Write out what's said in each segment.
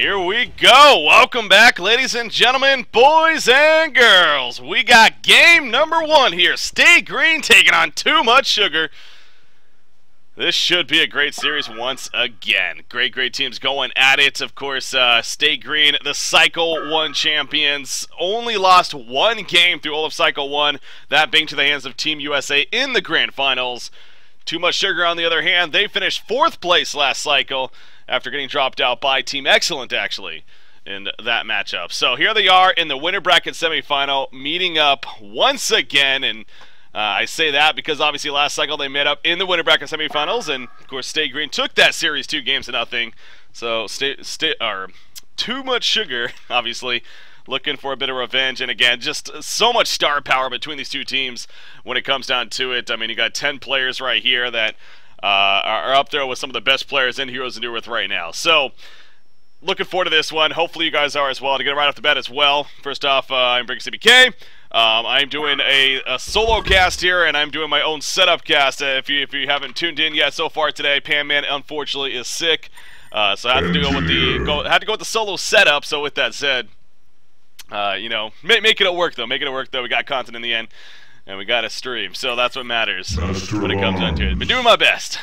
Here we go. Welcome back, ladies and gentlemen, boys and girls. We got game number 1 here. Stay Green taking on Too Much Sugar. This should be a great series once again. Great teams going at it. Of course, Stay Green, the Cycle 1 champions, only lost 1 game through all of Cycle 1, that being to the hands of Team USA in the Grand Finals. Too Much Sugar, on the other hand, they finished 4th place last cycle after getting dropped out by Team Excellent, actually, in that matchup. So here they are in the winner bracket semifinal, meeting up once again, and I say that because obviously last cycle they met up in the winner bracket semifinals, and of course Stay Green took that series 2 games to nothing. So Too Much Sugar, obviously, looking for a bit of revenge, and again, just so much star power between these two teams when it comes down to it. I mean, you got 10 players right here that are up there with some of the best players in Heroes to Do With right now. So, looking forward to this one. Hopefully you guys are as well. To get it right off the bat as well, first off, I'm Brick CBK. I'm doing a solo cast here, and I'm doing my own setup cast. If you haven't tuned in yet so far today, Pan Man unfortunately is sick, so I had to go with the solo setup. So with that said, you know, making it work though. We got content in the end, and we got a stream, so that's what matters when it comes down to it. Been doing my best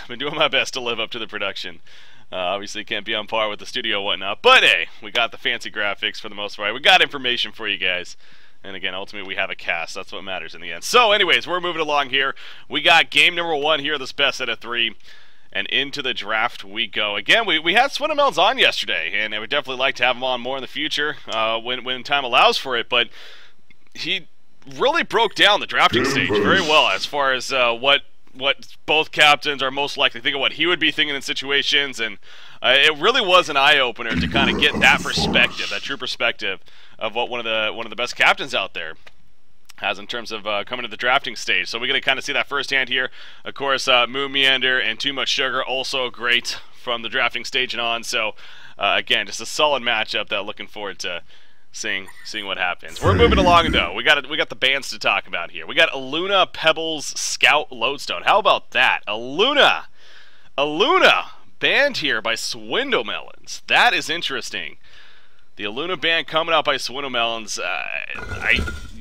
to live up to the production. Obviously can't be on par with the studio and whatnot, but hey, we got the fancy graphics for the most part. We got information for you guys. And again, ultimately, we have a cast. That's what matters in the end. So, anyways, we're moving along here. We got game number 1 here, this best out of 3. And into the draft we go. Again, we had Swinnamel's on yesterday, and I would definitely like to have him on more in the future when time allows for it. But he really broke down the drafting stage very well as far as what both captains are most likely thinking, what he would be thinking in situations, and it really was an eye-opener to kind of get that perspective, that true perspective of what one of the best captains out there has in terms of coming to the drafting stage. So we're going to kind of see that firsthand here. Of course, Moon Meander and Too Much Sugar also great from the drafting stage and on. So again, just a solid matchup that looking forward to seeing what happens. We're moving along though. We got the bands to talk about here. We got Aluna, Pebbles, Scout, Lodestone. How about that? Aluna banned here by Swindlemelons. That is interesting. The Aluna ban coming out by Swindlemelons.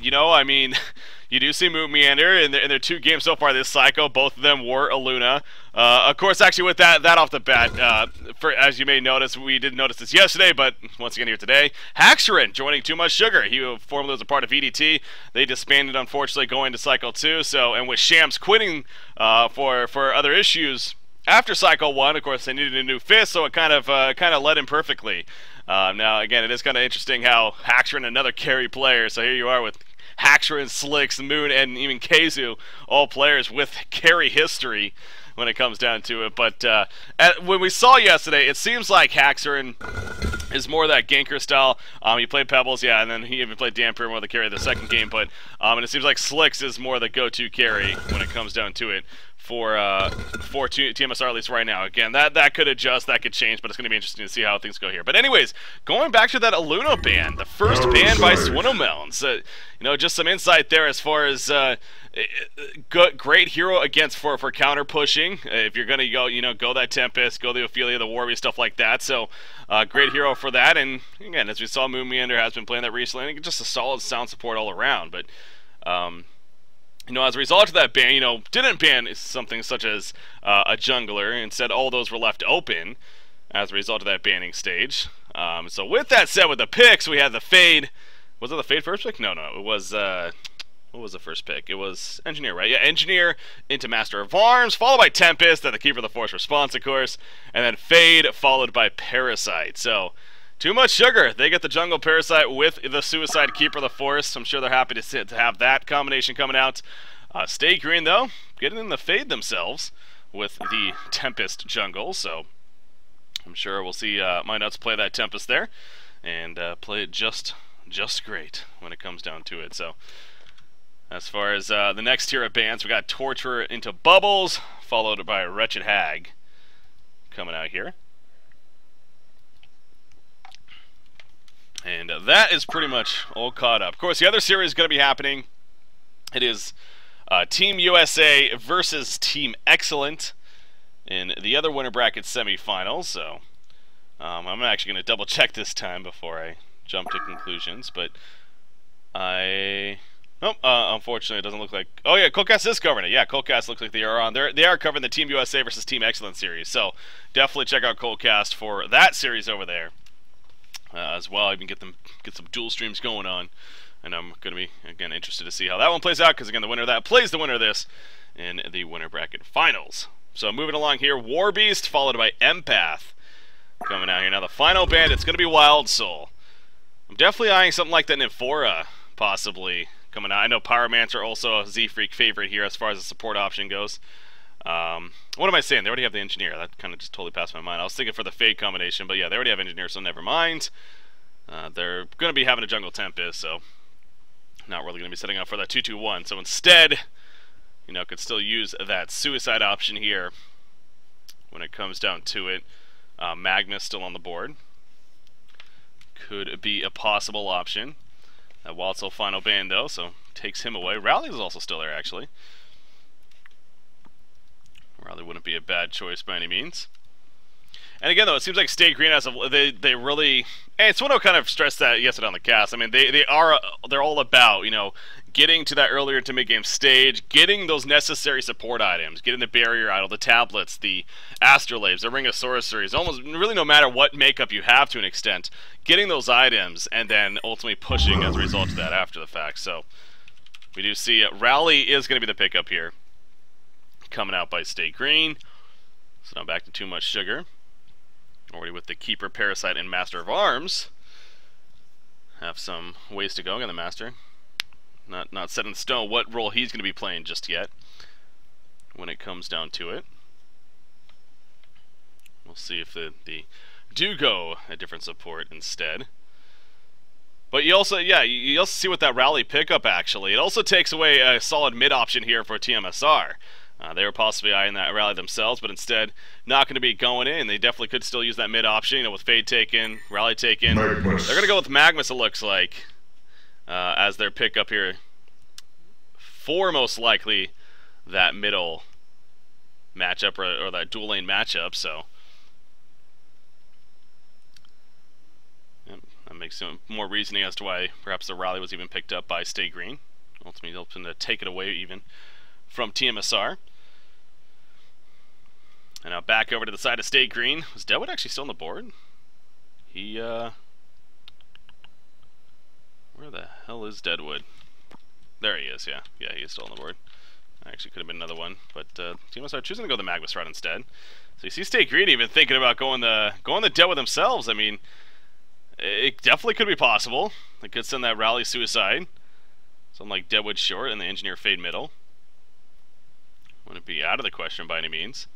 I mean, you do see Moon Meander in their 2 games so far this cycle. Both of them were Aluna. Of course, actually, with that off the bat, as you may notice, we didn't notice this yesterday, but once again here today, Haxerin joining Too Much Sugar. He formerly was a part of EDT. They disbanded, unfortunately, going to Cycle 2. So, and with Shams quitting for other issues after Cycle 1, of course, they needed a new fist, so it kind of led in perfectly. Now, again, it is kind of interesting how Haxerin, another carry player, so here you are with Haxerin, Slicks, Moon, and even Kazu, all players with carry history when it comes down to it. But when we saw yesterday, it seems like Haxerin is more of that ganker style. He played Pebbles, yeah, and then he even played Damper more of the carry the second game. But and it seems like Slicks is more the go-to carry when it comes down to it for tmsR, at least right now. Again, that could adjust, that could change, but it's going to be interesting to see how things go here. But anyways, going back to that Aluna ban, the first ban by Swindlemelons. You know, just some insight there as far as great hero against for counter pushing. If you're going to go that Tempest, go the Ophelia, the Warrior, stuff like that. So great hero for that. And again, as we saw, Moon Meander has been playing that recently. I think just a solid sound support all around. But you know, as a result of that ban, you know, didn't ban something such as a jungler. Instead, all those were left open as a result of that banning stage. So with that said, with the picks, we had the Fade. Was it the Fade first pick? No, it was, what was the first pick? It was Engineer, right? Yeah, Engineer into Master of Arms, followed by Tempest, then the Keeper of the Force response, of course, and then Fade, followed by Parasite. So, Too Much Sugar, they get the Jungle Parasite with the Suicide Keeper of the Force. I'm sure they're happy to have that combination coming out. Stay Green, though, getting in the Fade themselves with the Tempest Jungle, so I'm sure we'll see my nuts play that Tempest there, and play it just great when it comes down to it. So, as far as the next tier of bans, we got Torturer into Bubbles, followed by Wretched Hag coming out here. And that is pretty much all caught up. Of course, the other series is going to be happening. It is Team USA versus Team Excellent in the other winner bracket semifinals. So I'm actually going to double check this time before I jump to conclusions, but nope, unfortunately it doesn't look like... Oh yeah, Colecast is covering it. Yeah, Colecast looks like they are on. They are covering the Team USA versus Team Excellence series, so definitely check out Colecast for that series over there as well. You can get some dual streams going on, and I'm going to be, again, interested to see how that one plays out, because again, the winner of that plays the winner of this in the winner bracket finals. So moving along here, War Beast followed by Empath coming out here. Now the final band, it's going to be Wild Soul. I'm definitely eyeing something like that in Infora, possibly, coming out. I know Pyromancer also a Z-Freak favorite here as far as the support option goes. What am I saying? They already have the Engineer. That kind of just totally passed my mind. I was thinking for the Fade combination, but yeah, they already have Engineer, so never mind. They're going to be having a Jungle Tempest, so not really going to be setting up for that 2-2-1. So instead, you know, could still use that Suicide option here when it comes down to it. Magma's still on the board. Could be a possible option. That Wild Soul final ban though, so takes him away. Rally is also still there actually. Rally wouldn't be a bad choice by any means. And again though, it seems like Stay Green has they really, and it's what I kind of stressed that yesterday on the cast. I mean, they're all about, you know, getting to that earlier to mid-game stage, getting those necessary support items, getting the Barrier Idol, the tablets, the Astrolabes, the Ring of Sorceries, almost really no matter what makeup you have to an extent, getting those items and then ultimately pushing as a result of that after the fact. So we do see Rally is going to be the pickup here, coming out by Stay Green. So now back to Too Much Sugar. Already with the Keeper, Parasite, and Master of Arms. Have some ways to go. Again, the Master. Not set in stone what role he's going to be playing just yet when it comes down to it. We'll see if the do go a different support instead. But you also, yeah, you also see with that Rally pickup actually, it also takes away a solid mid option here for tmsR. They were possibly eyeing that Rally themselves, but instead not going to be going in. They definitely could still use that mid option, you know, with Fade taken, Rally taken. Magmas. They're going to go with Magmas, it looks like, as their pickup here for most likely that middle matchup or that dual lane matchup. So yep, that makes some more reasoning as to why perhaps the Rally was even picked up by Stay Green. Ultimately helps them to take it away even from tmsR. And now back over to the side of Stay Green. Was Deadwood actually still on the board? He where the hell is Deadwood? There he is, yeah. Yeah, he is still on the board. Actually could have been another one, but tmsR choosing to go the Magmas route instead. So you see Stay Green even thinking about going the Deadwood themselves. I mean, it definitely could be possible. They could send that Rally Suicide. Something like Deadwood short and the Engineer Fade middle. Wouldn't be out of the question by any means.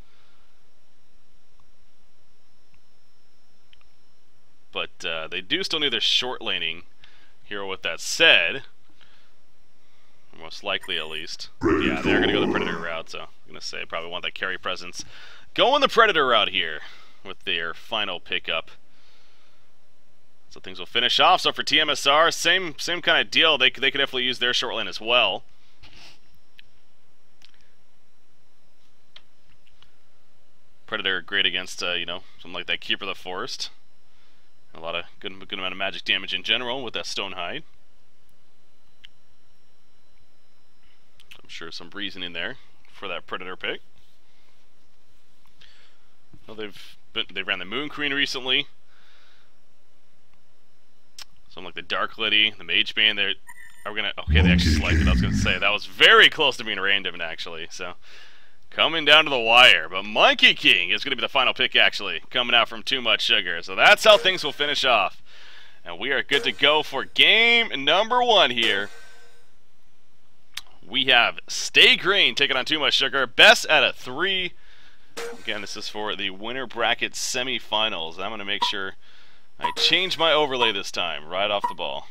But they do still need their short laning here. With that said, most likely at least, yeah, they're going to go the Predator route, so I'm going to say probably want that carry presence. Going the Predator route here with their final pickup. So things will finish off. So for tmsR, same kind of deal. They could definitely use their short lane as well. Predator great against you know, something like that Keeper of the Forest. A lot of good amount of magic damage in general with that Stone Hide. I'm sure some reasoning there for that Predator pick. Well, they ran the Moon Queen recently. Something like the Dark Lady, the Mage Band. They actually selected. I was gonna say that was very close to being random actually. So coming down to the wire, but Monkey King is going to be the final pick actually, coming out from Too Much Sugar. So that's how things will finish off. And we are good to go for game number 1 here. We have Stay Green taking on Too Much Sugar, best out of 3. Again, this is for the winner bracket semifinals. I'm going to make sure I change my overlay this time, right off the ball.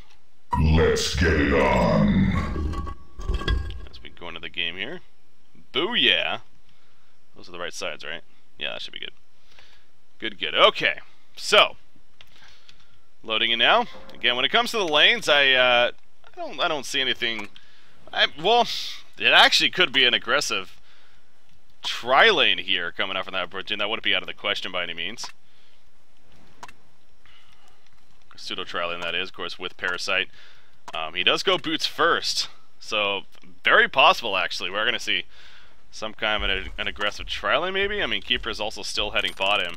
Let's get it on. As we go into the game here. Booyah. Those are the right sides, right? Yeah, that should be good. Good. Okay. So, loading in now. Again, when it comes to the lanes, I don't see anything. Well, it actually could be an aggressive tri-lane here coming up from that bridge, and that wouldn't be out of the question by any means. pseudo-trialing that is, of course, with Parasite. He does go boots first, so very possible, actually. We're going to see some kind of an aggressive trialing, maybe? I mean, Keeper is also still heading bottom.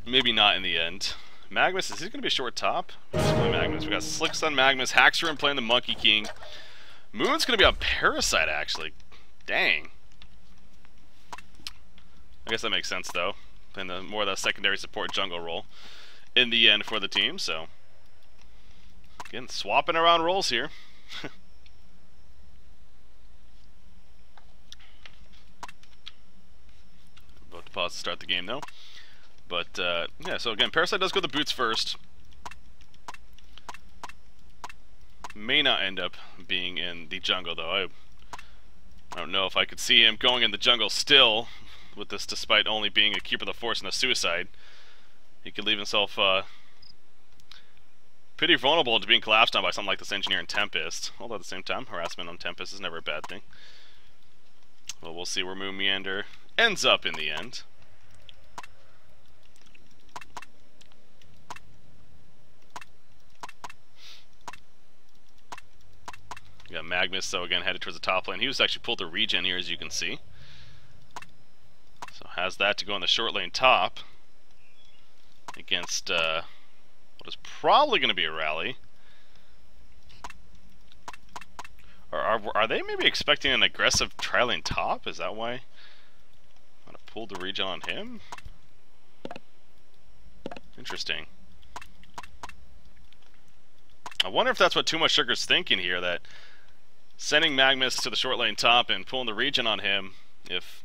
Maybe not in the end. Magmus, is he going to be a short top? Magmus. We got Slicks on Magmus, Haxorun playing the Monkey King. Moon's going to be on Parasite, actually. Dang. I guess that makes sense, though. And more of the secondary support jungle role in the end for the team, so. Again, swapping around roles here. About to pause to start the game, though. But, yeah, so again, Parasite does go the boots first. May not end up being in the jungle, though. I don't know if I could see him going in the jungle still, with this despite only being a Keeper of the Force and a Suicide. He could leave himself pretty vulnerable to being collapsed on by something like this Engineer and Tempest. Although at the same time, harassment on Tempest is never a bad thing. Well, we'll see where Moon Meander ends up in the end. We got Magmus, so again, headed towards the top lane. He was actually pulled to regen here, as you can see. So has that to go on the short lane top against what is probably going to be a rally. Or are they maybe expecting an aggressive tri-lane top? Is that why? I'm going to pull the regen on him? Interesting. I wonder if that's what Too Much Sugar's thinking here, that sending Magmus to the short lane top and pulling the regen on him, if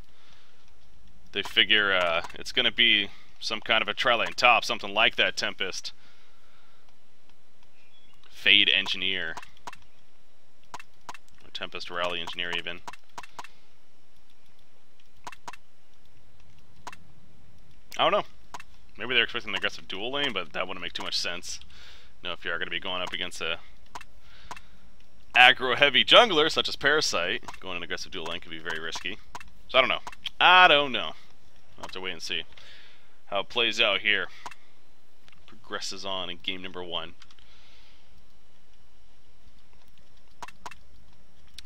they figure it's going to be some kind of a tri-lane top, something like that Tempest. Fade Engineer. Or Tempest Rally Engineer, even. I don't know. Maybe they're expecting an aggressive dual lane, but that wouldn't make too much sense. You know, if you are going to be going up against a aggro-heavy jungler, such as Parasite, going an aggressive dual lane could be very risky. So I don't know. I don't know. I'll have to wait and see how it plays out here. Progresses on in game number 1.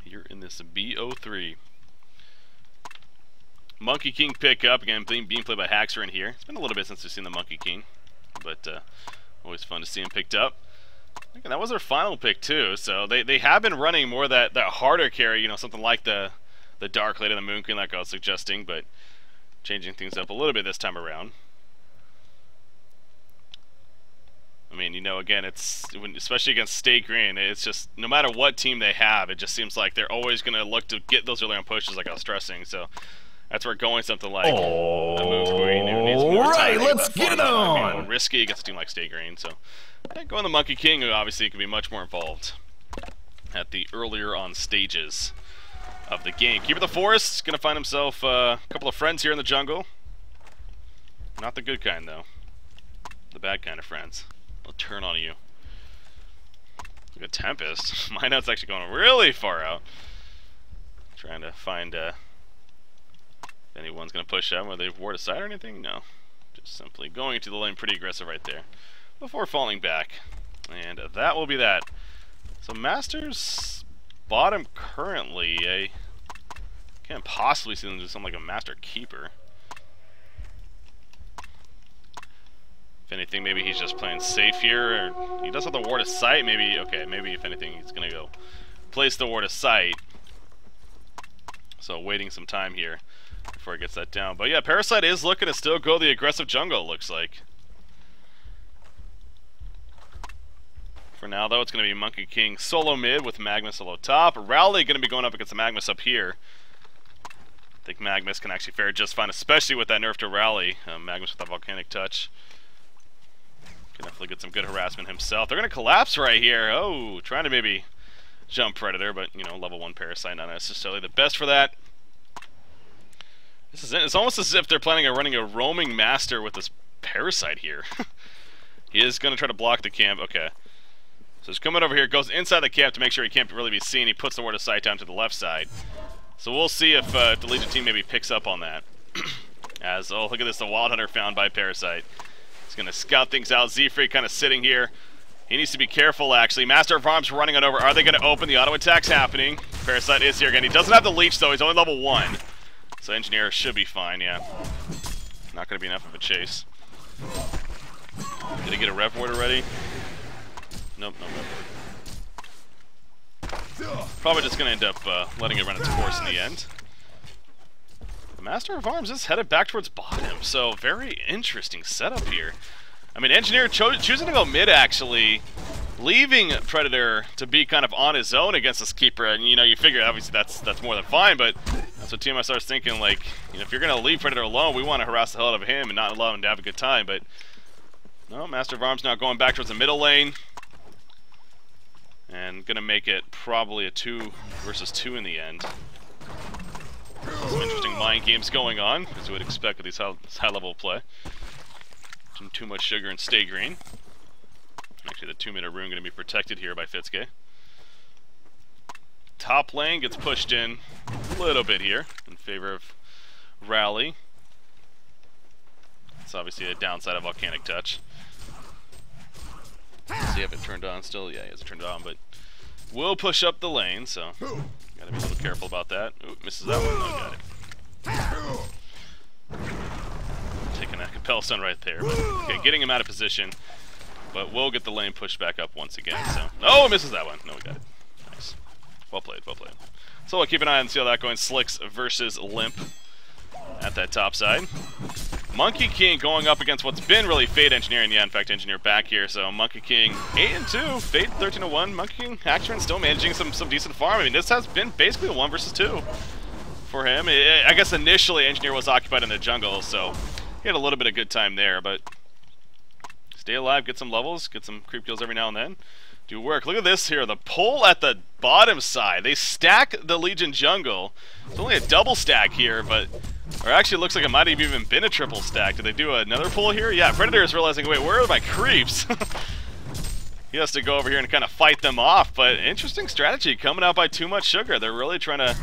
Here in this BO3. Monkey King pick up, again being played by Haxorun here. It's been a little bit since we've seen the Monkey King, but always fun to see him picked up. Again, that was their final pick too, so they have been running more that harder carry, you know, something like the Dark Lady and the Moon Queen, like I was suggesting, but changing things up a little bit this time around. I mean, you know, again, it's especially against Stay Green, it's just no matter what team they have, it just seems like they're always going to look to get those early on pushes, like I was stressing. So that's where going something like a Moon Queen who needs more time. Let's get it on. More risky against a team like Stay Green. So yeah, going the Monkey King, who obviously can be much more involved at the earlier on stages of the game. Keeper of the Forest going to find himself a couple of friends here in the jungle. Not the good kind, though. The bad kind of friends. They'll turn on you. Look at Tempest. My nut's actually going really far out. Trying to find if anyone's going to push out, whether they've ward aside or anything. No. Just simply going to the lane pretty aggressive right there before falling back. And that will be that. So Masters bottom currently. I can't possibly see them do something like a Master Keeper. If anything, maybe he's just playing safe here, or he does have the ward of sight. Maybe, okay, maybe if anything, he's gonna go place the ward of sight. So waiting some time here before he gets that down. But yeah, Parasite is looking to still go the aggressive jungle, it looks like. For now, though, it's gonna be Monkey King solo mid with Magmus solo top. Rowley gonna be going up against the Magmus up here. I think Magmus can actually fare just fine, especially with that nerf to Rowley. Magmus with that volcanic touch. Can definitely get some good harassment himself. They're going to collapse right here. Oh, trying to maybe jump Predator, but, you know, level 1 Parasite, not necessarily the best for that. This is it. It's almost as if they're planning on running a roaming Master with this Parasite here. He is going to try to block the camp. Okay. So he's coming over here, goes inside the camp to make sure he can't really be seen. He puts the ward of sight down to the left side. So we'll see if the Legion team maybe picks up on that. As, oh, look at this, the Wild Hunter found by Parasite. He's going to scout things out. Z-Freak kind of sitting here. He needs to be careful, actually. Master of Arms running on over. Are they going to open? The auto attack's happening. Parasite is here again. He doesn't have the leech, though. He's only level 1. So Engineer should be fine, yeah. Not going to be enough of a chase. Did he get a Ro4 already? Nope, no Ro4. Probably just going to end up letting it run its course in the end. The Master of Arms is headed back towards bottom, so very interesting setup here. I mean, Engineer choosing to go mid, actually, leaving Predator to be kind of on his own against this Keeper. And, you know, you figure, obviously, that's more than fine, but that's what tmsR is thinking, like, you know, if you're going to leave Predator alone, we want to harass the hell out of him and not allow him to have a good time. But, no, Master of Arms now going back towards the middle lane. And going to make it probably a 2 versus 2 in the end. Some interesting mind games going on, as you would expect with these high-level play. Too much sugar and stay green. Actually, the 2-minute rune going to be protected here by Fitsuke. Top lane gets pushed in a little bit here in favor of Rally. It's obviously a downside of Volcanic Touch. Does he have it turned on still? Yeah, he has it turned on, but will push up the lane, so gotta be a little careful about that. Ooh, misses that one. No, got it. Taking a Compel Stun right there, but okay, getting him out of position, but we'll get the lane pushed back up once again. So, oh, misses that one. No, we got it. Nice. Well played, well played. So we'll keep an eye on see how that going. Slicks versus Limp at that top side. Monkey King going up against what's been really Fade Engineer, and yeah, in fact, Engineer back here. So Monkey King 8-2, Fade 13-1. Monkey King Action still managing some decent farm. I mean, this has been basically a 1 versus 2 for him. I guess initially Engineer was occupied in the jungle, so he had a little bit of good time there, but stay alive, get some levels, get some creep kills every now and then. Do work. Look at this here, the pull at the bottom side. They stack the Legion jungle. It's only a double stack here, but, or actually it looks like it might have even been a triple stack. Did they do another pull here? Yeah, Predator is realizing, wait, where are my creeps? He has to go over here and kind of fight them off, but interesting strategy coming out by Too Much Sugar. They're really trying to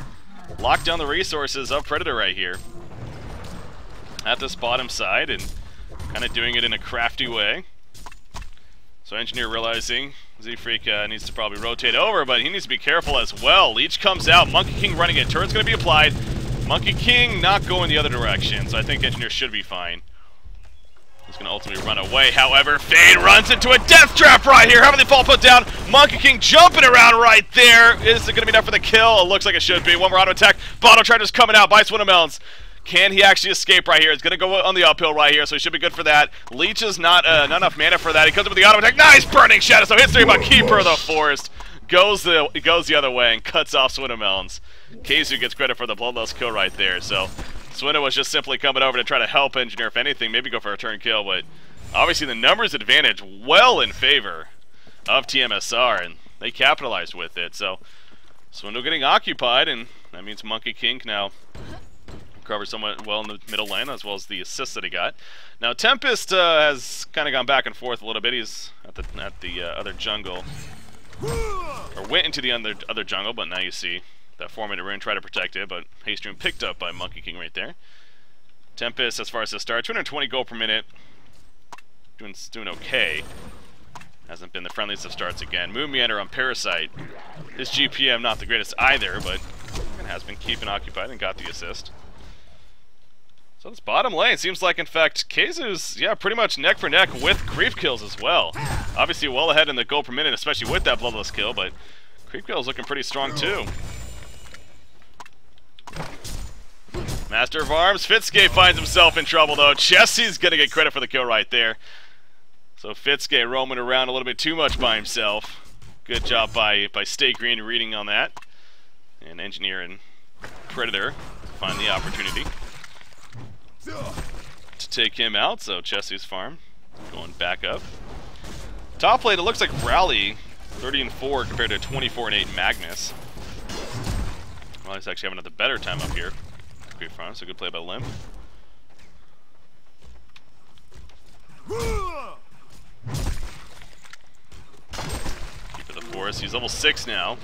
lock down the resources of Predator right here at this bottom side, and kind of doing it in a crafty way. So Engineer realizing Z-Freak needs to probably rotate over, but he needs to be careful as well. Leech comes out, Monkey King running it, turret's going to be applied. Monkey King not going the other direction, so I think Engineer should be fine. He's going to ultimately run away, however, Fade runs into a death trap right here. How about the fall put down? Monkey King jumping around right there. Is it going to be enough for the kill? It looks like it should be. One more auto attack. Bottle Charger's coming out, bites Watermelons. Can he actually escape right here? It's going to go on the uphill right here, so he should be good for that. Leech is not enough mana for that. He comes up with the auto attack. Nice Burning Shadow. So hits 3, but Keeper of the Forest goes the other way and cuts off Swinnamelons. Keizu gets credit for the bloodlust kill right there. So Swinna was just simply coming over to try to help Engineer, if anything, maybe go for a turn kill, but obviously the numbers advantage well in favor of tmsR, and they capitalized with it. So Swindle getting occupied, and that means Monkey King can now cover somewhat well in the middle lane, as well as the assist that he got. Now Tempest has kind of gone back and forth a little bit. He's at the other jungle, or went into the other jungle, but now you see that 4-minute rune, try to protect it, but haste rune picked up by Monkey King right there. Tempest, as far as the start, 220 gold per minute, doing okay. Hasn't been the friendliest of starts again. Moon Meander on Parasite. His GPM not the greatest either, but has been keeping occupied and got the assist. So this bottom lane seems like, in fact, Keizu's, yeah, pretty much neck for neck with creep kills as well. Obviously well ahead in the gold per minute, especially with that bloodless kill, but creep kills looking pretty strong too. Master of Arms, Fitsuke finds himself in trouble though. Chessie's gonna get credit for the kill right there. So Fitsuke roaming around a little bit too much by himself. Good job by Stay Green reading on that. And Engineer and Predator find the opportunity to take him out. So Chessie's farm going back up. Top lane, it looks like Rally 30-4 compared to 24-8 Magnus. Well, he's actually having a better time up here. Great farm, so good play by Limp. Keep it the forest. He's level 6 now.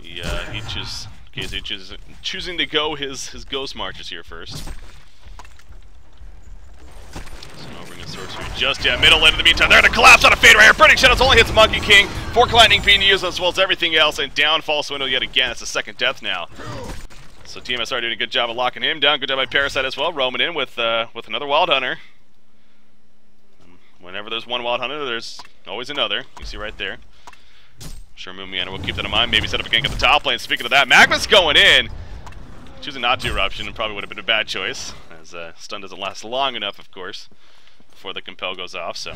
Keizu choosing to go his ghost marches here first. Just yet, middle lane in the meantime. They're going to collapse on a fade right here. Burning Shadows only hits Monkey King. Fork Lightning being used as well as everything else. And down falls Swindle yet again. It's the second death now. So tmsR doing a good job of locking him down. Good job by Parasite as well. Roaming in with another Wild Hunter. Whenever there's one Wild Hunter, there's always another. You see right there. Sure, Moomiana will keep that in mind. Maybe set up a gank at the top lane. Speaking of that, Magma's going in. Choosing not to Eruption and probably would have been a bad choice, as stun doesn't last long enough, of course, before the Compel goes off. So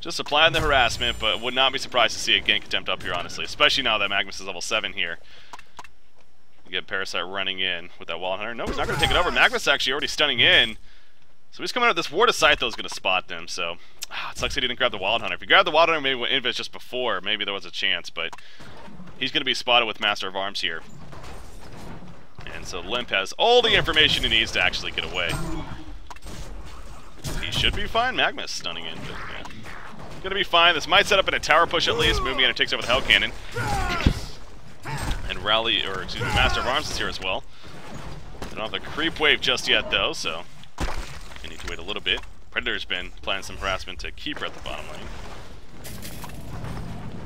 just applying the harassment, but would not be surprised to see a gank attempt up here, honestly, especially now that Magnus is level 7 here. You get Parasite running in with that Wild Hunter. No, he's not going to take it over. Magnus actually already stunning in. So he's coming out of this Ward of Sight, though, is going to spot them. So it sucks he didn't grab the Wild Hunter. If he grabbed the Wild Hunter, maybe when Invis just before, maybe there was a chance, but he's going to be spotted with Master of Arms here. And so Limp has all the information he needs to actually get away. He should be fine. Magma's stunning in, but yeah. Gonna be fine. This might set up in a tower push at least. Moomiana takes over the Hell Cannon. And Rally, or excuse me, Master of Arms is here as well. They don't have the creep wave just yet though, so you need to wait a little bit. Predator's been planning some harassment to Keeper at the bottom lane.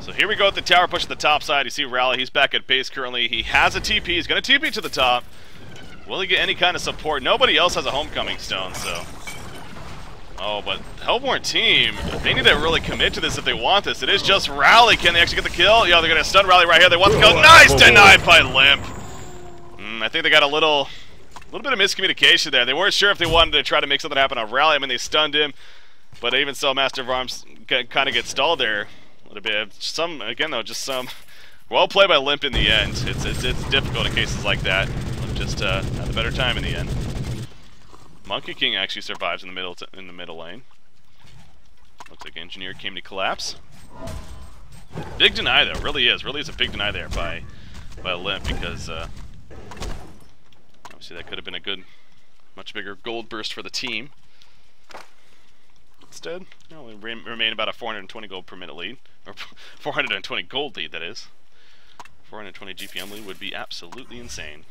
So here we go with the tower push at the top side. You see Rally, he's back at base currently. He has a TP, he's going to TP to the top. Will he get any kind of support? Nobody else has a Homecoming Stone, so... Oh, but the Hellborn team, they need to really commit to this if they want this. It is just Rally. Can they actually get the kill? Yeah, they're going to stun Rally right here. They want the kill. Nice! Denied by Limp. I think they got a little bit of miscommunication there. They weren't sure if they wanted to try to make something happen on Rally. I mean, they stunned him. But even so, Master of Arms kind of gets stalled there. A bit. Again though, just some well played by Limp in the end. It's difficult in cases like that. Limp just had a better time in the end. Monkey King actually survives in the middle lane. Looks like Engineer came to collapse. Big deny though, really is a big deny there by Limp because obviously that could have been a much bigger gold burst for the team. Instead, we remain about a 420 gold per minute lead, or 420 gold lead, that is. 420 GPM lead would be absolutely insane.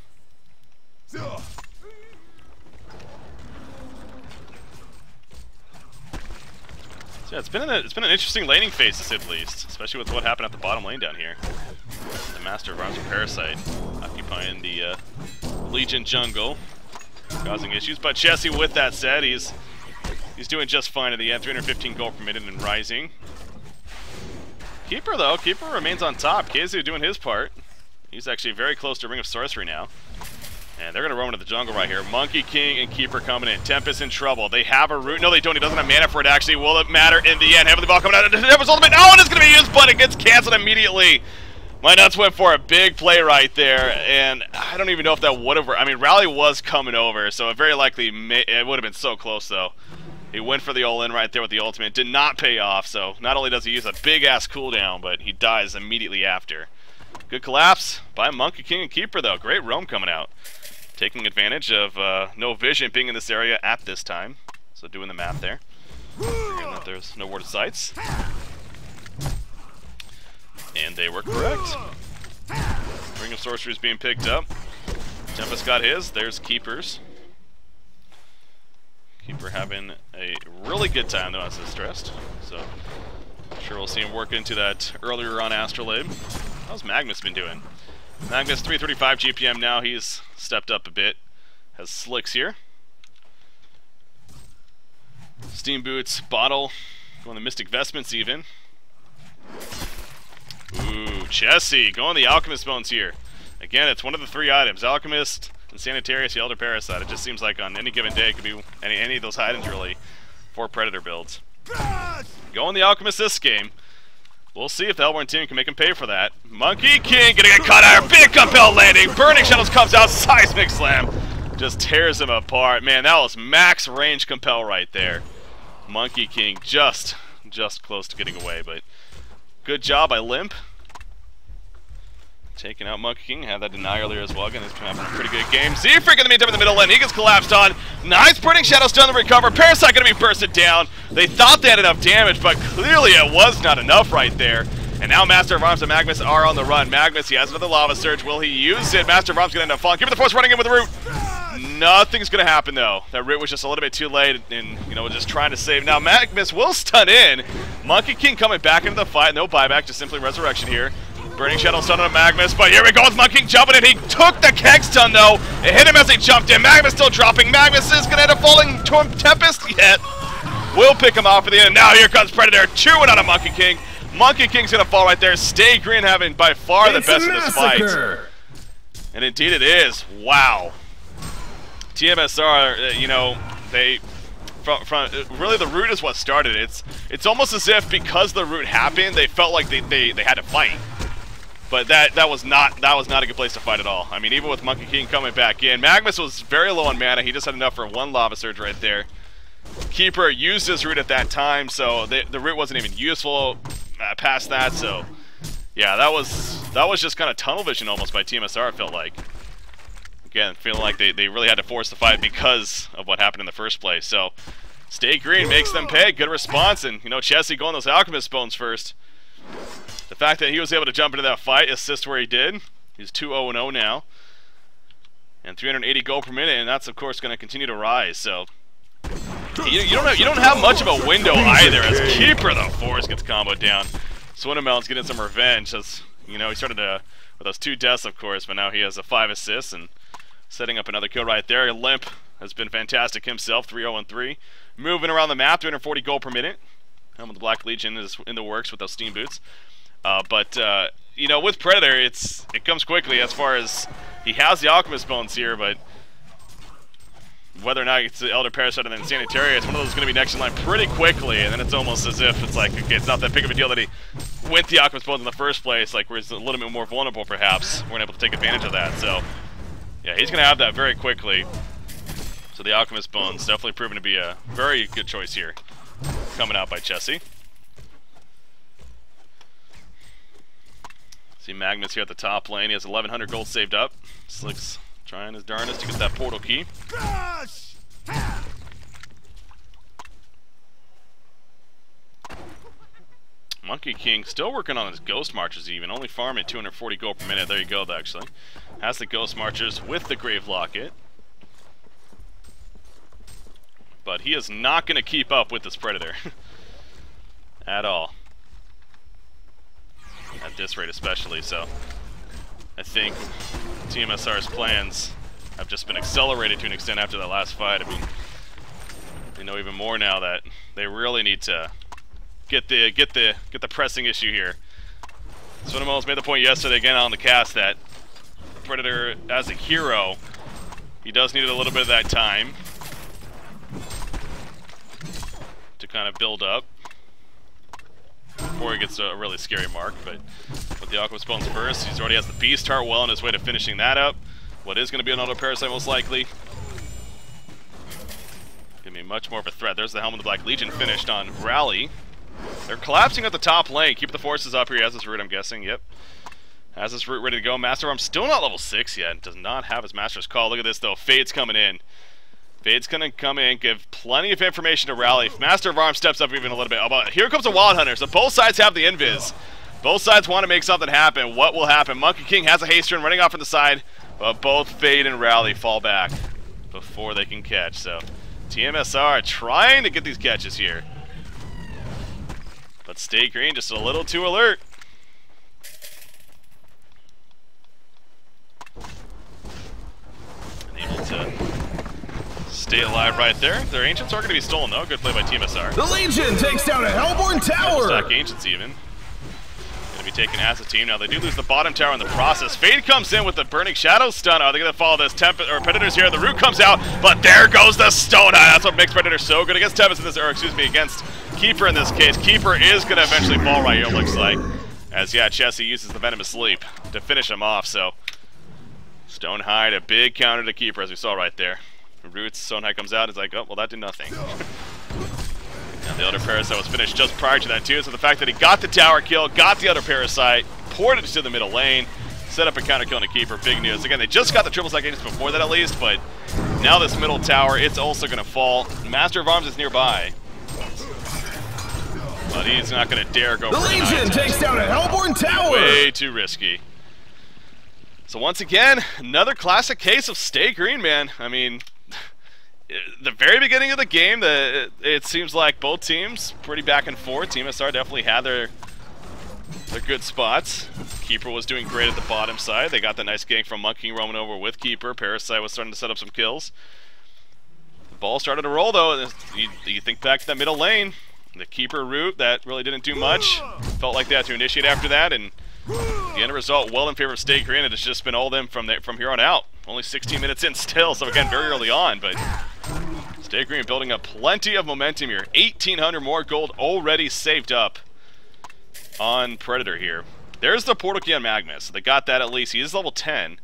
So yeah, it's been an interesting laning phase to say the least, especially with what happened at the bottom lane down here. The Master of Arms and Parasite occupying the Legion jungle, causing issues. But Jesse, with that said, he's doing just fine at the end, 315 gold per minute and rising. Keeper, though, Keeper remains on top. Keizu doing his part. He's actually very close to Ring of Sorcery now. And they're going to roam into the jungle right here. Monkey King and Keeper coming in. Tempest in trouble. They have a root. No, they don't. He doesn't have mana for it, actually. Will it matter in the end? Heavenly Ball coming out. Tempest ultimate. Oh, it is going to be used, but it gets canceled immediately. My nuts went for a big play right there, and I don't even know if that would have... I mean, Rally was coming over, so it very likely it would have been so close, though. He went for the all-in right there with the ultimate. Did not pay off, so not only does he use a big-ass cooldown, but he dies immediately after. Good collapse by Monkey King and Keeper, though. Great roam coming out. Taking advantage of no vision being in this area at this time. So doing the math there. Figuring that there's no Ward of Sights. And they were correct. Ring of Sorcery is being picked up. Tempest got his. There's Keeper's. Keeper having a really good time, though, as is stressed. So, I'm sure we'll see him work into that earlier on Astrolabe. How's Magnus been doing? Magnus 335 GPM now. He's stepped up a bit. Has Slicks here. Steam Boots, Bottle, going the Mystic Vestments even. Ooh, Chessie going the Alchemist Bones here. Again, it's one of the 3 items. Alchemist and Sanitarius, the Elder Parasite. It just seems like on any given day it could be any of those items really for Predator builds. Going the Alchemist this game. We'll see if the Hellborn team can make him pay for that. Monkey King gonna get caught out. Big Compel landing. Burning Shadows comes out. Seismic Slam. Just tears him apart. Man, that was max range Compel right there. Monkey King just close to getting away, but good job by Limp. Taking out Monkey King. Had that deny earlier as well. Again, this can have a pretty good game. Z-Freak in the meantime in the middle lane. He gets collapsed on. Nice Burning Shadows done the recover. Parasite going to be bursted down. They thought they had enough damage, but clearly it was not enough right there. And now Master of Arms and Magnus are on the run. Magnus, he has another Lava Surge. Will he use it? Master of Arms going to end up falling. Keep the Force running in with the root. Nothing's gonna happen though. That Root was just a little bit too late, and you know, just trying to save. Now Magnus will stun in. Monkey King coming back into the fight. No buyback, just simply resurrection here. Burning Shadow stun on Magnus, but here we go with Monkey King jumping in. He took the keg stun though. It hit him as he jumped in. Magnus still dropping. Magnus is gonna end up falling to him. Tempest yet. We'll pick him off at the end. Now here comes Predator, chewing on a Monkey King. Monkey King's gonna fall right there. Stay Green having by far the best of this fight. And indeed it is. Wow. tmsR, you know, they from really the Root is what started it. It's almost as if because the Root happened, they felt like they had to fight. But that was not a good place to fight at all. I mean, even with Monkey King coming back in, Magnus was very low on mana. He just had enough for one Lava Surge right there. Keeper used his Root at that time, so the Root wasn't even useful past that. So yeah, that was just kind of tunnel vision almost by tmsR, it felt like. Again, feeling like they really had to force the fight because of what happened in the first place. So Stay Green makes them pay. Good response, and you know, Chessie going those Alchemist Bones first. The fact that he was able to jump into that fight, assist where he did. He's 2-0-0 now, and 380 gold per minute, and that's of course going to continue to rise. So you don't have much of a window either. As Keeper though, Force gets comboed down. Swinnamelon's getting some revenge, as you know, he started with those 2 deaths of course, but now he has a 5 assists and setting up another kill right there. Limp has been fantastic himself, 3-0-3. Moving around the map, 240 gold per minute. Helm of the Black Legion is in the works with those steam boots. But you know, with Predator, it comes quickly as far as he has the Alchemist Bones here, but whether or not it's the Elder Parasite and then Sanitarius, it's one of those going to be next in line pretty quickly, and then it's almost as if it's like, okay, it's not that big of a deal that he went the Alchemist Bones in the first place, like where he's a little bit more vulnerable perhaps. We're able to take advantage of that, so yeah, he's going to have that very quickly. So the Alchemist Bones definitely proven to be a very good choice here, coming out by Chessie. See Magnus here at the top lane. He has 1,100 gold saved up. Slick's trying his darnest to get that portal key. Monkey King still working on his Ghost Marchers even. Only farming 240 gold per minute. There you go, actually. Has the Ghost Marchers with the Grave Locket. But he is not going to keep up with this Predator. At all. At this rate especially, so I think tmsR's plans have just been accelerated to an extent after that last fight. I mean, they know even more now that they really need to get the pressing issue here. Swinnamel's made the point yesterday again on the cast that Predator as a hero, he does need a little bit of that time to kind of build up before he gets to a really scary mark. But with the Alchemist Bones first, he already has the Beast Heart well on his way to finishing that up. What is going to be an Elder Parasite most likely. Going to be much more of a threat. There's the Helm of the Black Legion finished on Rally. They're collapsing at the top lane. Keep the forces up here. He has his Root, I'm guessing. Yep. Has his Root ready to go. Master Arm still not level 6 yet. Does not have his Master's Call. Look at this though. Fade's coming in. Fade's gonna come in, give plenty of information to Rally. If Master of Arms steps up even a little bit. But here comes a Wild Hunter. So both sides have the invis. Both sides want to make something happen. What will happen? Monkey King has a haste run running off on the side, but both Fade and Rally fall back before they can catch. So tmsR trying to get these catches here. But Stay Green just a little too alert. And able to stay alive right there. Their Ancients are going to be stolen though. Good play by tmsR. The Legion takes down a Hellborn Tower! Stack Ancients even. Going to be taken as a team now. They do lose the bottom tower in the process. Fade comes in with the Burning Shadow stun. Are they going to follow this? Predator's here. The Root comes out, but there goes the Stone Eye. That's what makes Predator so good against Tempest in this, or excuse me, against Keeper in this case. Keeper is going to eventually fall right here, it looks like. As, yeah, Chessie uses the Venomous Leap to finish him off, so Stonehide, a big counter to Keeper, as we saw right there. Roots, Stonehide comes out, it's like, oh, well, that did nothing. And the Elder Parasite was finished just prior to that, too, so the fact that he got the tower kill, got the Elder Parasite, poured it to the middle lane, set up a counter kill on a Keeper, big news. Again, they just got the triple stack agents before that at least, but now this middle tower, it's also going to fall. Master of Arms is nearby. But he's not going to dare go for the Legion takes down a Hellborn Tower! Way too risky. So once again, another classic case of stay green, man. I mean, the very beginning of the game, it seems like both teams pretty back and forth. tmsR definitely had their good spots. Keeper was doing great at the bottom side. They got the nice gank from Monkey roaming over with Keeper. Parasite was starting to set up some kills. The ball started to roll though. You think back to that middle lane. The Keeper route, that really didn't do much. Felt like they had to initiate after that, and the end result well in favor of Stay Green. It's just been all them from here on out. Only 16 minutes in still, so again, very early on, but Stay Green building up plenty of momentum here. 1,800 more gold already saved up on Predator here. There's the portal key on Magnus. They got that at least. He is level 10.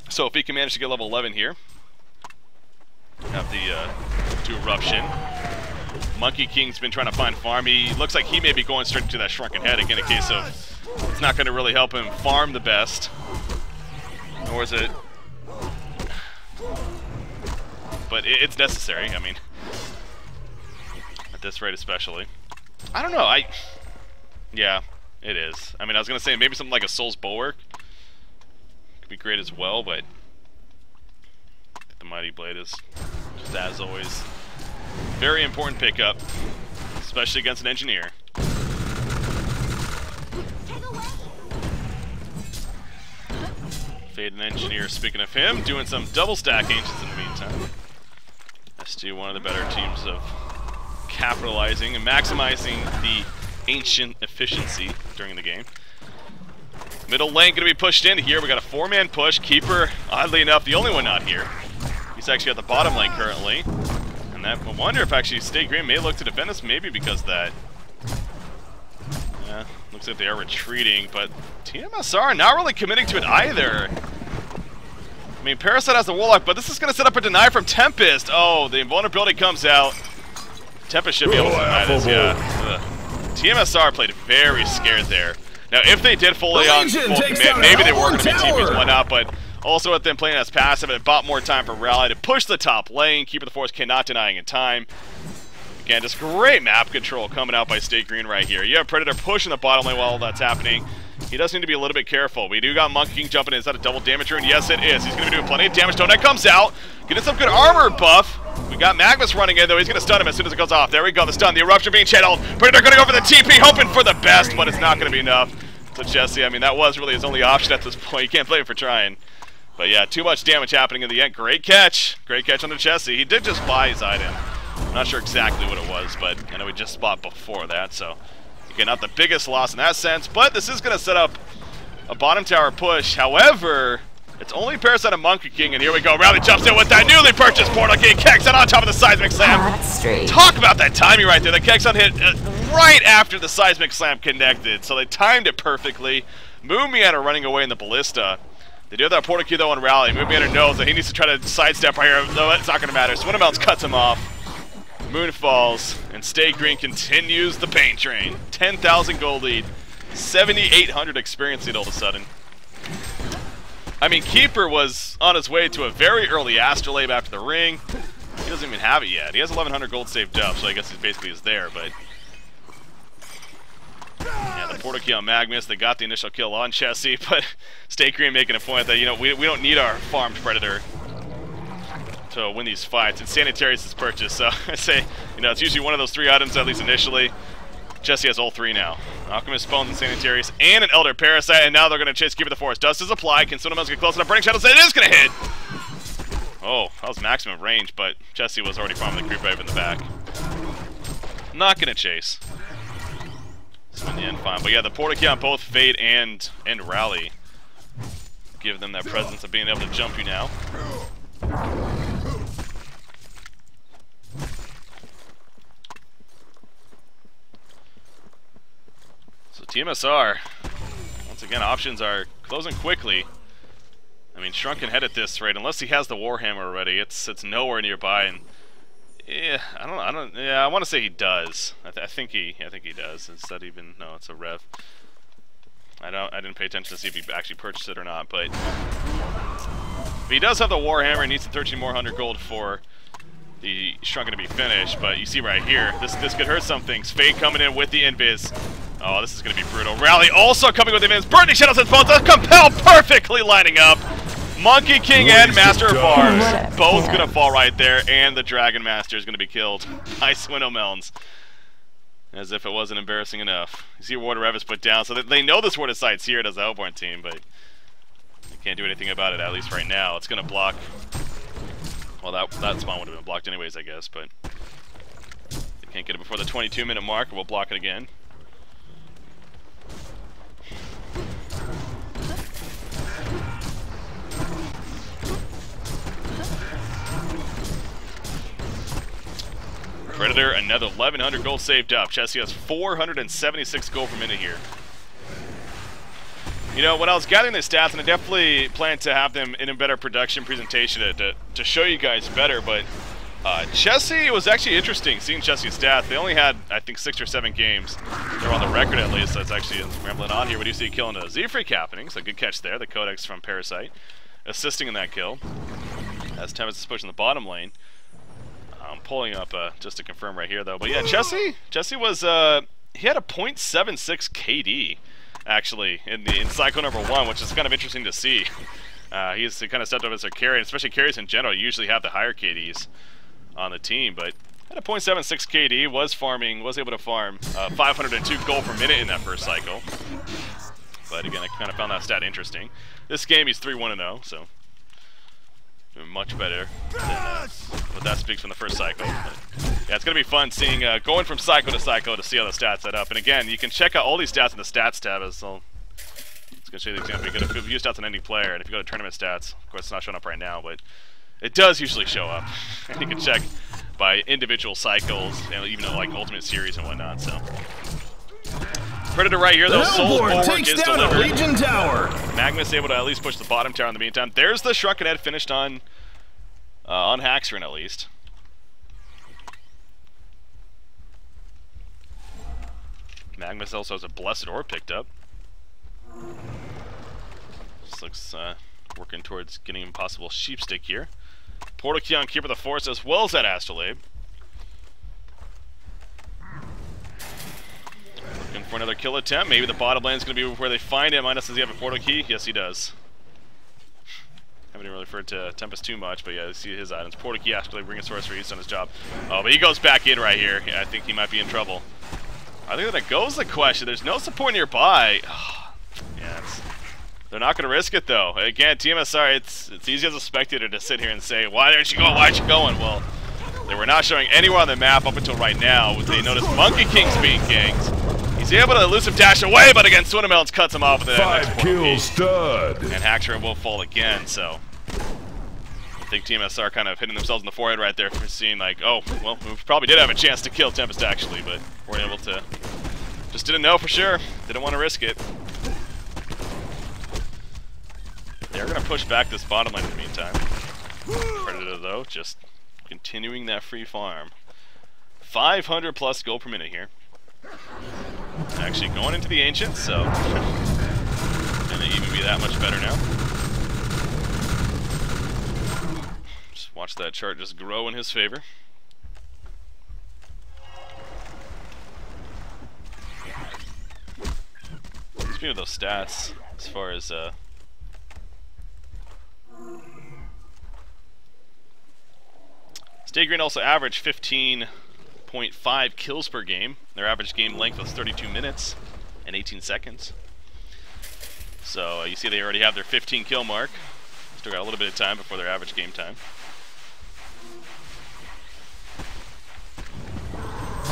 So if he can manage to get level 11 here, have the do Eruption. Monkey King's been trying to find farm. He looks like he may be going straight to that Shrunken Head again, in case of it's not going to really help him farm the best. Nor is it. But it's necessary, I mean, at this rate especially. I don't know, yeah, it is. I mean, I was going to say maybe something like a Soul's Bulwark could be great as well, but the Mighty Blade is, just as always, very important pickup, especially against an Engineer. Fade and Engineer, speaking of him, doing some double stack Ancients in the meantime. S2, one of the better teams of capitalizing and maximizing the Ancient efficiency during the game. Middle lane going to be pushed in here. We got a 4-man push. Keeper, oddly enough, the only one not here. He's actually at the bottom lane currently. And I wonder if actually Stay Green may look to defend this, maybe because of that. Yeah, looks like they are retreating, but tmsR not really committing to it either. I mean, Parasite has the Warlock, but this is going to set up a deny from Tempest. Oh, the invulnerability comes out. Tempest should be able to deny this, yeah. tmsR played very scared there. Now, if they did fully on full commit, maybe they were going to be TPs and whatnot, but also with them playing as passive, it bought more time for Rally to push the top lane. Keeper the Force cannot denying in time. Again, just great map control coming out by Stay Green right here. You have Predator pushing the bottom lane while all that's happening. He does need to be a little bit careful. We do got Monkey King jumping in. Is that a double damage rune? Yes, it is. He's going to be doing plenty of damage. Toadnet comes out. Getting some good armor buff. We got Magnus running in, though. He's going to stun him as soon as it goes off. There we go. The stun. The Eruption being channeled. Predator going to go for the TP, hoping for the best, but it's not going to be enough. So Jesse, I mean, that was really his only option at this point. You can't blame him for trying. But yeah, too much damage happening in the end. Great catch. Great catch on the Jesse. He did just buy his item. I'm not sure exactly what it was, but I know we just bought before that, so again, not the biggest loss in that sense, but this is going to set up a bottom tower push. However, it's only Parasite and Monkey King, and here we go. Rally jumps in with that newly purchased portal key. Kexon on top of the Seismic Slam. Talk about that timing right there. The Kexon hit right after the Seismic Slam connected, so they timed it perfectly. Moonmeander running away in the Ballista. They do have that portal key though on Rally. Moonmeander knows that he needs to try to sidestep right here, though it's not going to matter. Swinnermelts cuts him off. Moon falls, and Stay Green continues the pain train. 10,000 gold lead, 7,800 experience lead all of a sudden. I mean, Keeper was on his way to a very early Astrolabe after the ring. He doesn't even have it yet. He has 1,100 gold saved up, so I guess he basically is there, but yeah, the portal key on Magnus. They got the initial kill on Chessie, but Stay Green making a point that, you know, we don't need our farmed Predator to win these fights. And Sanitarius is purchased, so I say, you know, it's usually one of those 3 items, at least initially. Jesse has all 3 now. Alchemist, Bones, and Sanitarius, and an Elder Parasite, and now they're going to chase Keeper the Forest. Dust is applied. Can Swinnermelts get close enough? Burning Shadows, it is going to hit! Oh, that was maximum range, but Jesse was already farming the creep right in the back. Not going to chase. So in the end, fine. But yeah, the portal key on both Fade and Rally give them that presence of being able to jump you now. So tmsR, once again, options are closing quickly. I mean, Shrunken Head at this rate, unless he has the Warhammer already, it's nowhere nearby. And yeah, I want to say he does. I think he does. Is that even? No, it's a rev. I didn't pay attention to see if he actually purchased it or not, but he does have the Warhammer. He needs the 13 more 100 gold for the Shrunken to be finished. But you see right here, this could hurt some things. Fade coming in with the invis. Oh, this is going to be brutal. Rally also coming with advance. Burning Shadows and both. Compel perfectly lining up. Monkey King and Master of Bars both going to fall right there. And the Dragon Master is going to be killed by Swindle Melons. As if it wasn't embarrassing enough. You see Ward of Revis put down. So they know this Ward of Sight's here as the Hellborn team, but they can't do anything about it, at least right now. It's going to block. Well, that spawn would have been blocked anyways, I guess, but they can't get it before the 22-minute mark. We'll block it again. Predator, another 1,100 gold saved up. Chessie has 476 gold per minute here. You know, when I was gathering the stats, and I definitely plan to have them in a better production presentation to show you guys better, but Chessie was actually interesting seeing Chessie's stats. They only had, I think, 6 or 7 games. They're on the record at least, so it's actually rambling on here. What do you see killing a Z-Freak happening? So good catch there. The Codex from Parasite assisting in that kill. As Tempest is pushing the bottom lane. I'm pulling up just to confirm right here though. But yeah, Chessie was he had a .76 KD actually in cycle number 1, which is kind of interesting to see. He's kind of stepped up as a carry, and especially carries in general usually have the higher KDs on the team, but had a .76 KD, was able to farm 502 gold per minute in that first cycle. But again, I kind of found that stat interesting. This game he's 3-1-0, so doing much better than what that speaks from the first cycle. But yeah, it's going to be fun seeing, going from cycle to see how the stats add up. And again, you can check out all these stats in the stats tab. It's going to show you the example. You get a view stats on any player, and if you go to tournament stats, of course it's not showing up right now, but it does usually show up. And you can check by individual cycles, and even like Ultimate Series and whatnot, so. Predator right here, though. Soul forward gets delivered. Legion Tower. Magnus able to at least push the bottom tower in the meantime. There's the Shrunken Head finished on Haxrin at least. Magnus also has a Blessed Orb picked up. This looks working towards getting an impossible sheepstick here. Portal Key on Keeper of the Forest as well as that Astrolabe. Looking for another kill attempt. Maybe the bottom lane is going to be where they find him. Minus, does he have a Portal Key? Yes, he does. Haven't really referred to Tempest too much, but yeah, you see his items. Portal Key actually bring a sorcery. He's done his job. Oh, but he goes back in right here. Yeah, I think he might be in trouble. I think that goes the question. There's no support nearby. Yeah, they're not going to risk it though. Again, tmsR, it's easy as a spectator to sit here and say, why aren't you going? Why aren't you going? Well, they were not showing anywhere on the map up until right now. They noticed Monkey King's being ganked. He's able to elusive dash away, but again, Swindle Melons cuts him off with a 5 kill stud. And Haxrin will fall again, so I think tmsR kind of hitting themselves in the forehead right there for seeing like, oh, well, we probably did have a chance to kill Tempest actually, but weren't able to. Just didn't know for sure. Didn't want to risk it. They're going to push back this bottom lane in the meantime. Predator, though, just continuing that free farm. 500 plus gold per minute here. Actually going into the Ancients, so gonna even be that much better now. Just watch that chart just grow in his favor. Speaking of those stats, as far as Stay Green also averaged 15.5 kills per game. Their average game length was 32 minutes and 18 seconds. So you see they already have their 15 kill mark. Still got a little bit of time before their average game time.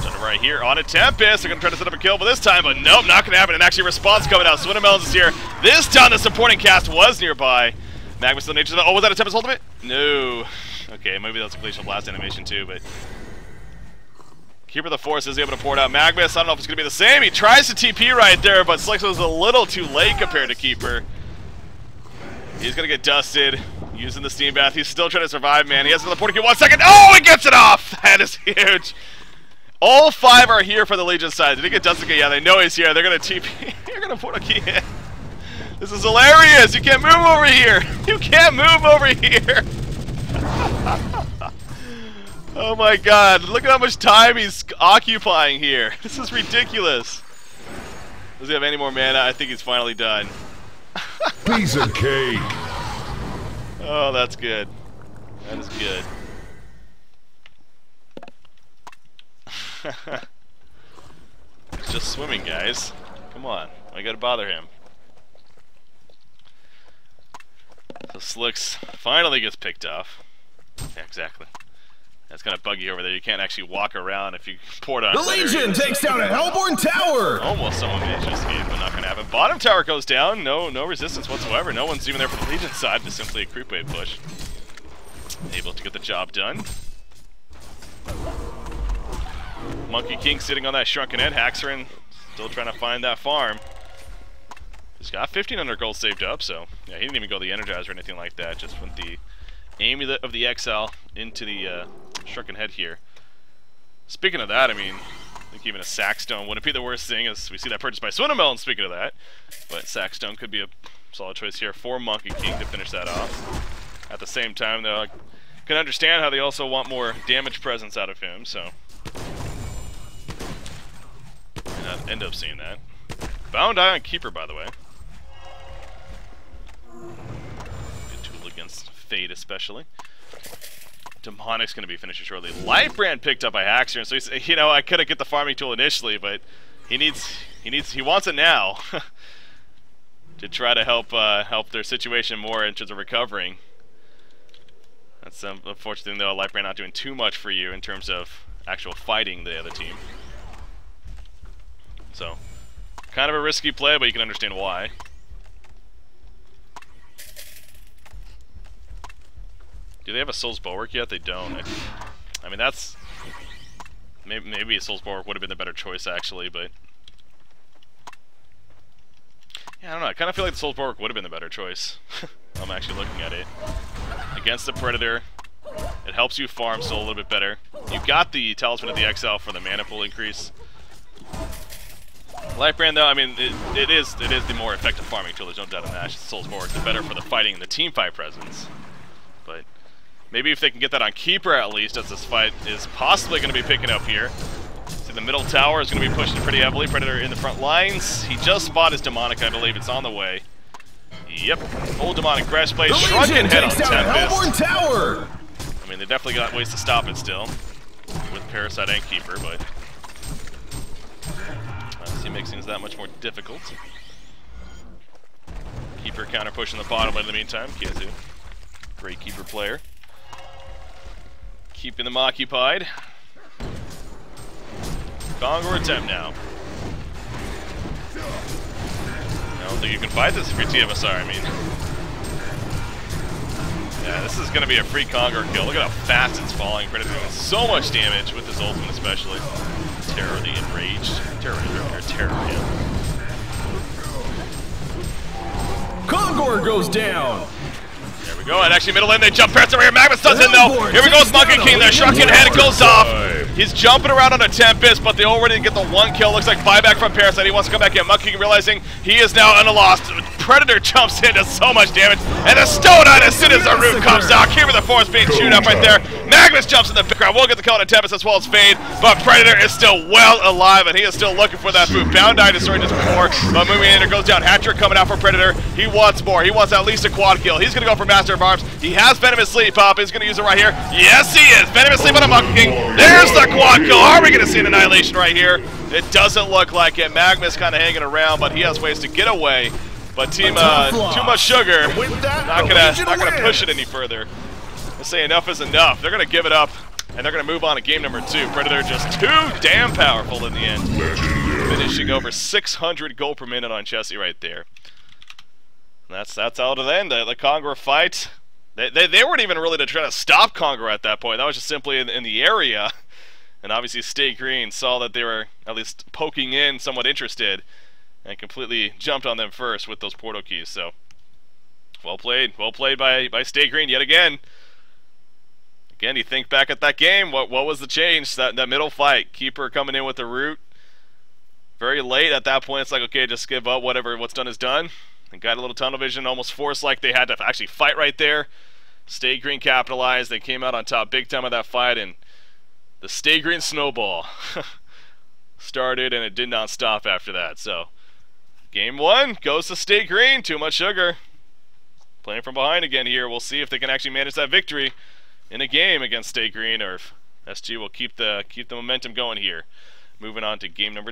Done it right here on a Tempest. They're going to try to set up a kill, but this time, but nope, not going to happen. And actually, response coming out. Swindle Melons is here. This time, the supporting cast was nearby. Magnus still nature. Oh, was that a Tempest ultimate? No. Okay, maybe that's a Glacial Blast animation too, but Keeper of the Forest is able to pour it out. Magnus, I don't know if it's going to be the same. He tries to TP right there, but Slix was a little too late compared to Keeper. He's going to get dusted using the Steam Bath. He's still trying to survive, man. He has another portal key. 1 second. Oh, he gets it off! That is huge. All 5 are here for the Legion side. Did he get dusted? Yeah, they know he's here. They're going to TP. They're going to portal key in. This is hilarious. You can't move over here. You can't move over here. Oh my god, look at how much time he's occupying here. This is ridiculous. Does he have any more mana? I think he's finally done. Piece of cake. Oh, that's good. That is good. He's just swimming, guys. Come on. I gotta bother him. So Slicks finally gets picked off. Yeah, exactly. That's kind of buggy over there. You can't actually walk around if you port on. The Legion takes down a Hellborn tower! Almost someone managed to escape, but not going to happen. Bottom tower goes down. No resistance whatsoever. No one's even there for the Legion side. Just simply a creep wave push. Able to get the job done. Monkey King sitting on that shrunken head. Haxerin still trying to find that farm. He's got 1,500 gold saved up, so yeah, he didn't even go the Energizer or anything like that. Just went the Amulet of the Exile into the shrunken head here. Speaking of that, I mean, I think even a Sackstone wouldn't be the worst thing, as we see that purchased by Swinnemelon, speaking of that. But Sackstone could be a solid choice here for Monkey King to finish that off. At the same time, though, I can understand how they also want more damage presence out of him, so I'd end up seeing that. Bound Eye on Keeper, by the way. Good tool against Fade, especially. Demonic's going to be finishing shortly. Lightbrand picked up by Haxer, so he's, you know, I could have get the farming tool initially, but he wants it now to try to help their situation more in terms of recovering. That's unfortunately, though, Lightbrand not doing too much for you in terms of actual fighting the other team. So, kind of a risky play, but you can understand why. Do they have a Soul's Bulwark yet? They don't. I mean, that's... Maybe a Soul's Bulwark would have been the better choice, actually, but... Yeah, I don't know. I kind of feel like the Soul's Bulwark would have been the better choice. I'm actually looking at it. Against the Predator, it helps you farm Soul a little bit better. You got the Talisman of the Exile for the mana pool increase. Lightbrand, though, I mean, it is the more effective farming tool. There's no doubt on that. Soul's Bulwark is better for the fighting and the team fight presence. But maybe if they can get that on Keeper at least, as this fight is possibly going to be picking up here. See, the middle tower is going to be pushing pretty heavily. Predator in the front lines. He just spotted his Demonic, I believe. It's on the way. Yep. Old Demonic Breastplate. Shrunken head on Tempest. Tower. I mean, they definitely got ways to stop it still. With Parasite and Keeper, but... He makes things that much more difficult. Keeper counter pushing the bottom in the meantime. Kizu. Great Keeper player. Keeping them occupied. Conqueror attempt now. I don't think you can fight this if you're tmsR, I mean. Yeah, this is going to be a free Conqueror kill. Look at how fast it's falling. Predator doing so much damage with his ultimate especially. Terror the Enraged. Terror him. Conqueror goes down. There we go, and actually middle lane, they jump past over here. Magnus does in though. Here we go, Monkey King there. Shrunken head goes off. He's jumping around on a Tempest, but they already get the one kill. Looks like buyback from Parasite. He wants to come back in. Monkey King realizing he is now on a loss. Predator jumps in, does so much damage, and a stone on as soon as the root comes out. Keeper the Force being chewed up right there. Magnus jumps in the background. We'll get the kill on a Tempest as well as Fade, but Predator is still well alive, and he is still looking for that move. Bound Eye destroyed this before, but moving in, goes down. Hattrick coming out for Predator. He wants more. He wants at least a quad kill. He's going to go for Master of Arms. He has Venomous Sleep Pop. He's going to use it right here. Yes, he is. Venomous Sleep on a Monkey King. There's the quad kill. Are we going to see an Annihilation right here? It doesn't look like it. Magnus kind of hanging around, but he has ways to get away. But team Too Much Sugar not gonna push it any further. They say enough is enough. They're gonna give it up, and they're gonna move on to game number 2. Predator just too damn powerful in the end, finishing over 600 gold per minute on Chessie right there. And that's how it end. The Conqueror fight. They weren't even really to try to stop Conqueror at that point. That was just simply in the area. And obviously Stay Green saw that they were at least poking in, somewhat interested, and completely jumped on them first with those portal keys. So, well played by Stay Green yet again. Again, you think back at that game, what was the change? That middle fight, Keeper coming in with the root. Very late at that point, it's like, okay, just give up, what's done is done. And got a little tunnel vision, almost forced like they had to actually fight right there. Stay Green capitalized, they came out on top big time of that fight, and the Stay Green snowball started, and it did not stop after that. So Game 1 goes to Stay Green. Too much sugar. Playing from behind again here. We'll see if they can actually manage that victory in a game against Stay Green, or if SG will keep the momentum going here. Moving on to game number